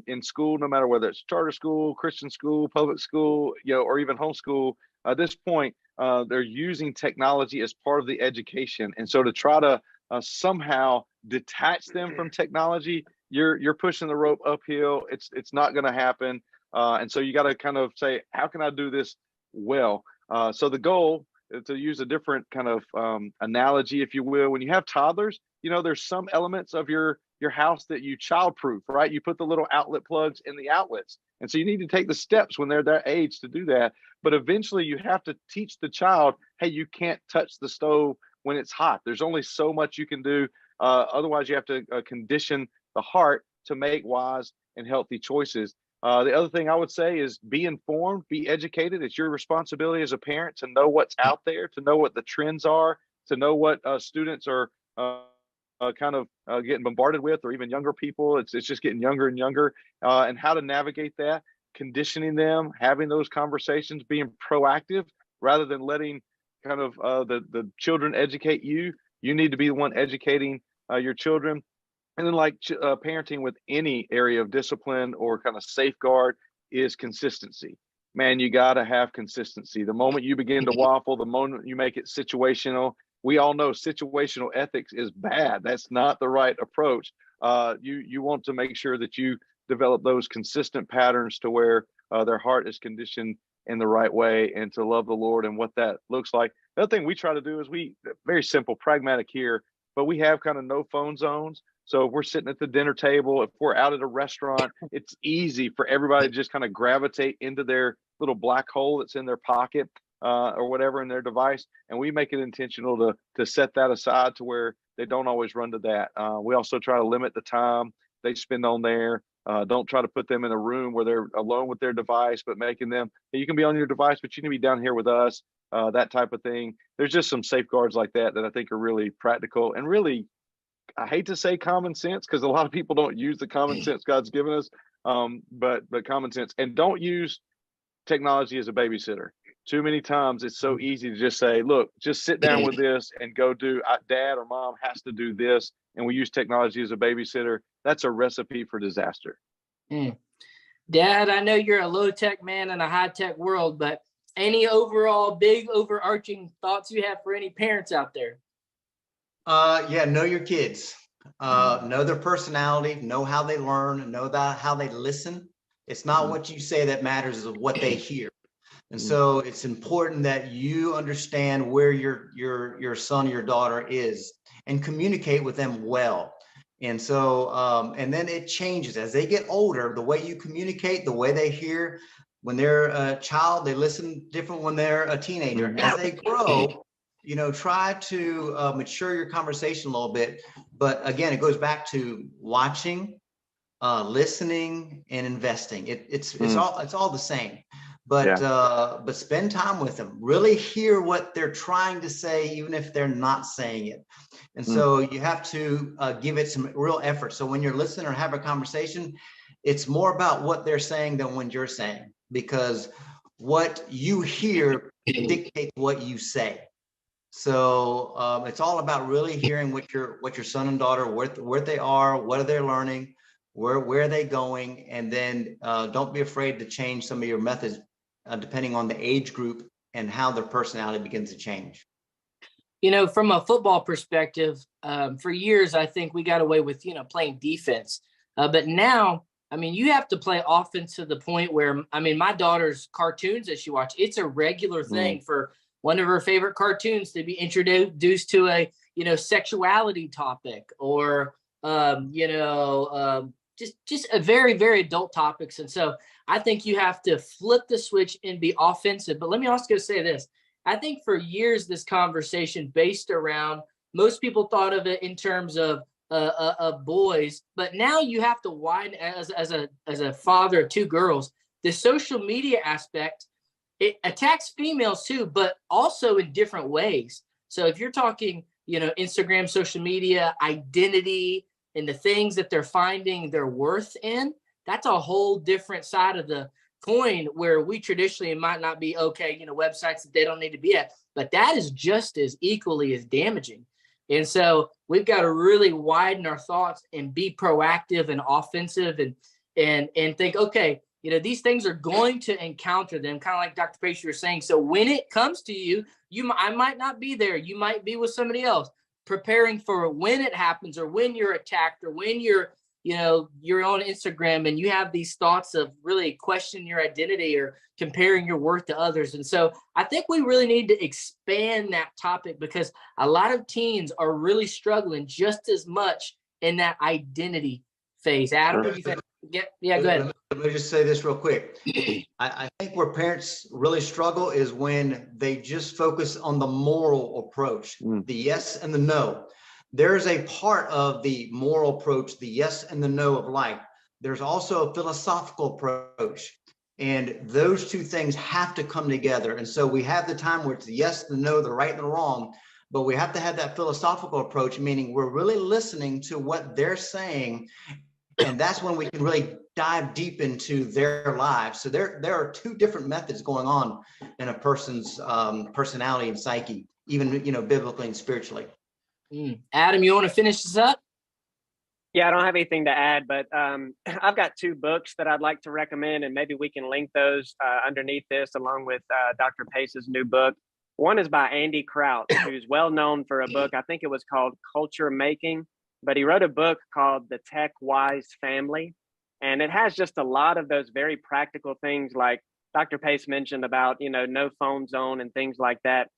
in school, no matter whether it's charter school, Christian school, public school, or even homeschool, at this point, they're using technology as part of the education. And so to try to somehow detach them from technology, you're pushing the rope uphill. It's not going to happen. And so you got to kind of say, how can I do this well? So the goal, to use a different kind of analogy, if you will, when you have toddlers, there's some elements of your house that you childproof, right? You put the little outlet plugs in the outlets. And so you need to take the steps when they're that age to do that. But eventually you have to teach the child, hey, you can't touch the stove when it's hot. There's only so much you can do. Otherwise, you have to condition the heart to make wise and healthy choices. The other thing I would say is be informed, be educated. It's your responsibility as a parent to know what's out there, to know what the trends are, to know what students are kind of getting bombarded with, or even younger people. It's just getting younger and younger, and how to navigate that, conditioning them, having those conversations, being proactive rather than letting kind of the children educate you. You need to be the one educating your children. And then, like parenting with any area of discipline or kind of safeguard, is consistency. Man, you got to have consistency. The moment you begin to waffle, the moment you make it situational, we all know situational ethics is bad. That's not the right approach. You want to make sure that you develop those consistent patterns to where their heart is conditioned in the right way, and to love the Lord and what that looks like. The other thing we try to do is very simple, pragmatic here, but we have kind of no phone zones. So if we're sitting at the dinner table, if we're out at a restaurant, it's easy for everybody to just kind of gravitate into their little black hole that's in their pocket or whatever in their device. And we make it intentional to set that aside to where they don't always run to that. We also try to limit the time they spend on there. Don't try to put them in a room where they're alone with their device, but making them, hey, you can be on your device, but you can be down here with us, that type of thing. There's just some safeguards like that I think are really practical and really, I hate to say common sense, because a lot of people don't use the common sense God's given us, but common sense. And don't use technology as a babysitter. Too many times it's so easy to just say, look, just sit down with this and go do, dad or mom has to do this, and we use technology as a babysitter. That's a recipe for disaster. Dad, I know you're a low-tech man in a high-tech world, but any overall big overarching thoughts you have for any parents out there? Yeah, know your kids, know their personality, know how they learn, know how they listen. It's not what you say that matters, is what they hear. And so it's important that you understand where your son or your daughter is and communicate with them well. And so, and then it changes as they get older, the way you communicate, the way they hear. When they're a child, they listen different when they're a teenager. As they grow, try to mature your conversation a little bit. But again, it goes back to watching, listening, and investing. It's all the same. But spend time with them. Really hear what they're trying to say, even if they're not saying it. And so you have to give it some real effort. So when you're listening or have a conversation, it's more about what they're saying than what you're saying, because what you hear dictates what you say. So it's all about really hearing what your son and daughter, where they are, what are they learning, where are they going, and then don't be afraid to change some of your methods depending on the age group and how their personality begins to change. From a football perspective, for years I think we got away with playing defense, but now you have to play offense to the point where my daughter's cartoons that she watches, it's a regular thing for one of her favorite cartoons to be introduced to a, sexuality topic or, just a very, very adult topics. And so I think you have to flip the switch and be offensive. But let me also say this. I think for years, this conversation based around, most people thought of it in terms of boys, but now you have to widen as a father of two girls, the social media aspect. It attacks females too, but also in different ways. So if you're talking, Instagram, social media, identity, and the things that they're finding their worth in, that's a whole different side of the coin where we traditionally might not be okay, websites that they don't need to be at, but that is just as equally as damaging. And so we've got to really widen our thoughts and be proactive and offensive and think, okay, these things are going to encounter them, kind of like Dr. Pace, you were saying. So when it comes to you, I might not be there. You might be with somebody else, preparing for when it happens or when you're attacked or when you're on Instagram and you have these thoughts of really questioning your identity or comparing your worth to others. And so I think we really need to expand that topic because a lot of teens are really struggling just as much in that identity phase. Adam, what do you think? Yeah, go ahead. Let me just say this real quick. I think where parents really struggle is when they just focus on the moral approach, the yes and the no. There's a part of the moral approach, the yes and the no of life. There's also a philosophical approach. And those two things have to come together. And so we have the time where it's the yes, the no, the right and the wrong. but we have to have that philosophical approach, meaning we're really listening to what they're saying. And that's when we can really dive deep into their lives. So there are two different methods going on in a person's personality and psyche, even, biblically and spiritually. Adam, you want to finish this up? Yeah, I don't have anything to add, but I've got 2 books that I'd like to recommend, and maybe we can link those underneath this along with Dr. Pace's new book. One is by Andy Crouch, who's well known for a book, I think it was called Culture Making, but he wrote a book called The Tech Wise Family. And it has just a lot of those very practical things like Dr. Pace mentioned about, no phone zone and things like that.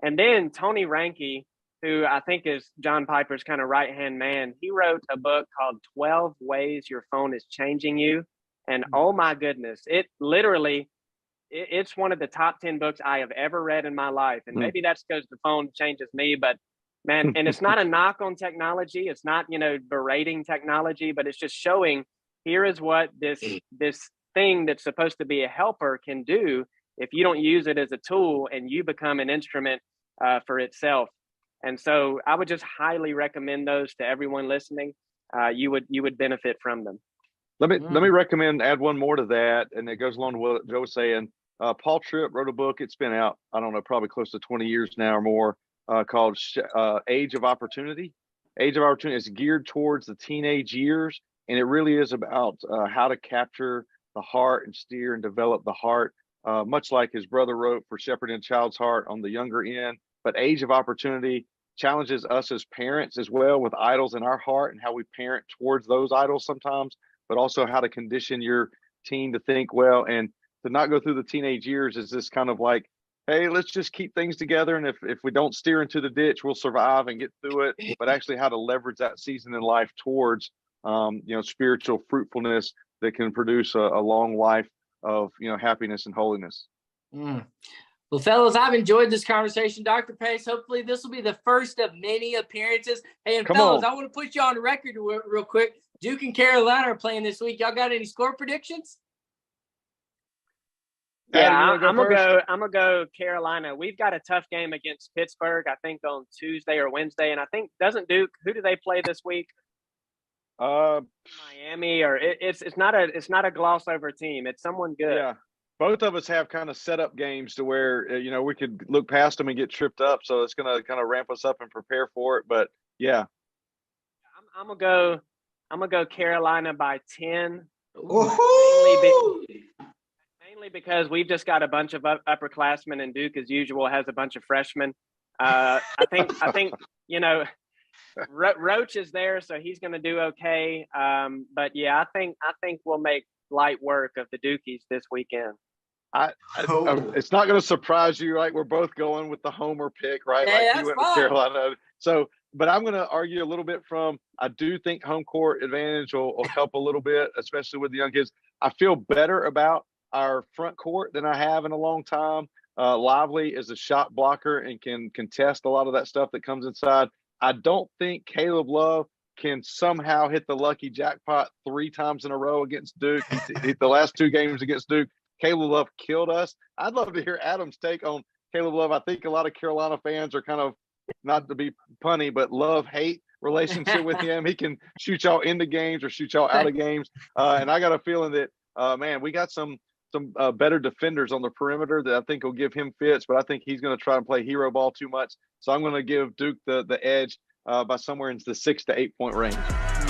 And then Tony Reinke, who I think is John Piper's kind of right-hand man, he wrote a book called 12 Ways Your Phone is Changing You. And oh my goodness, it's one of the top 10 books I have ever read in my life. And maybe that's because the phone changes me, but man, and it's not a knock on technology. It's not, berating technology, but it's just showing here is what this thing that's supposed to be a helper can do if you don't use it as a tool and you become an instrument for itself. And so I would just highly recommend those to everyone listening. You would benefit from them. Let me recommend, add one more to that, and it goes along with what Joe was saying. Paul Tripp wrote a book. It's been out, I don't know, probably close to 20 years now or more, called Age of Opportunity. Age of Opportunity is geared towards the teenage years, and it really is about how to capture the heart and steer and develop the heart, much like his brother wrote for Shepherding a Child's Heart on the younger end. But Age of Opportunity challenges us as parents as well, with idols in our heart and how we parent towards those idols sometimes, but also how to condition your teen to think well and to not go through the teenage years as this kind of like, hey, let's just keep things together. And if we don't steer into the ditch, we'll survive and get through it. But actually how to leverage that season in life towards, spiritual fruitfulness that can produce a long life of, happiness and holiness. Well, fellas, I've enjoyed this conversation. Dr. Pace, hopefully this will be the first of many appearances. Hey, and fellas, I want to put you on record real quick. Duke and Carolina are playing this week. Y'all got any score predictions? Yeah, I'm gonna go Carolina. We've got a tough game against Pittsburgh, I think on Tuesday or Wednesday, and I think who do they play this week? Miami, or it's not a gloss over team. It's someone good. Yeah. Both of us have kind of set up games to where, we could look past them and get tripped up. So it's going to kind of ramp us up and prepare for it. But yeah. I'm going to go Carolina by 10. Mainly because we've just got a bunch of upperclassmen, and Duke, as usual, has a bunch of freshmen. I think Roach is there, so he's going to do okay. But yeah, I think we'll make light work of the Dukies this weekend. It's not going to surprise you, right? We're both going with the homer pick, right? Yeah, like you went with Carolina. So, but I'm going to argue a little bit I do think home court advantage will help a little bit, especially with the young kids. I feel better about our front court than I have in a long time. Lively is a shot blocker and can contest a lot of that stuff that comes inside. I don't think Caleb Love can somehow hit the lucky jackpot 3 times in a row against Duke. The last 2 games against Duke, Caleb Love killed us. I'd love to hear Adam's take on Caleb Love. I think a lot of Carolina fans are kind of, not to be punny, but love-hate relationship with him. He can shoot y'all into games or shoot y'all out of games. And I got a feeling that, we got some better defenders on the perimeter that I think will give him fits, but I think he's going to try and play hero ball too much. So I'm going to give Duke the edge by somewhere into the 6 to 8 point range.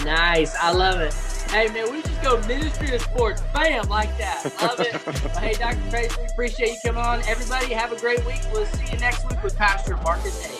Nice. I love it. Hey, man, we just go ministry to sports. Bam, like that. Love it. Hey, Dr. Pace, we appreciate you coming on. Everybody, have a great week. We'll see you next week with Pastor Marcus A.